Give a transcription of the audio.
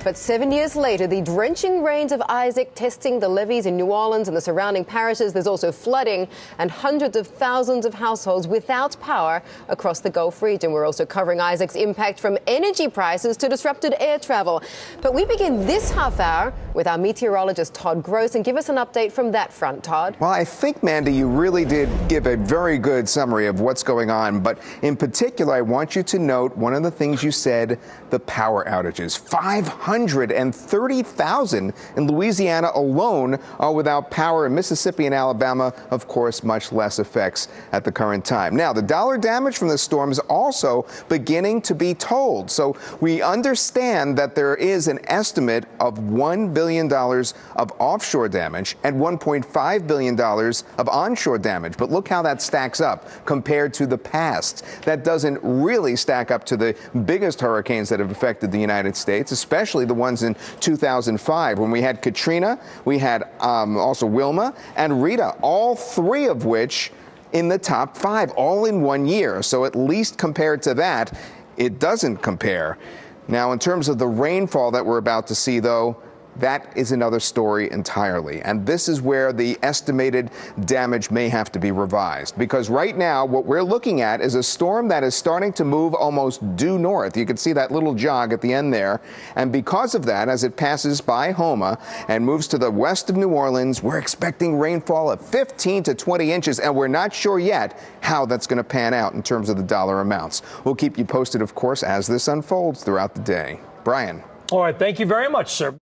But 7 years later, the drenching rains of Isaac testing the levees in New Orleans and the surrounding parishes. There's also flooding and hundreds of thousands of households without power across the Gulf region. We're also covering Isaac's impact from energy prices to disrupted air travel. But we begin this half hour with our meteorologist Todd Gross, and give us an update from that front, Todd. Well, I think, Mandy, you really did give a very good summary of what's going on. But in particular, I want you to note one of the things you said, the power outages. 530,000 in Louisiana alone are without power. In Mississippi and Alabama, of course, much less effects at the current time. Now, the dollar damage from the storm is also beginning to be told. So we understand that there is an estimate of $1 billion of offshore damage and $1.5 billion of onshore damage. But look how that stacks up compared to the past. That doesn't really stack up to the biggest hurricanes that have affected the United States, especially the ones in 2005 when we had Katrina, we had also Wilma and Rita, all three of which in the top 5, all in 1 year. So at least compared to that, it doesn't compare. Now, in terms of the rainfall that we're about to see, though, that is another story entirely. And this is where the estimated damage may have to be revised. Because right now, what we're looking at is a storm that is starting to move almost due north. You can see that little jog at the end there. And because of that, as it passes by Houma and moves to the west of New Orleans, we're expecting rainfall of 15 to 20 inches. And we're not sure yet how that's going to pan out in terms of the dollar amounts. We'll keep you posted, of course, as this unfolds throughout the day. Brian. All right. Thank you very much, sir.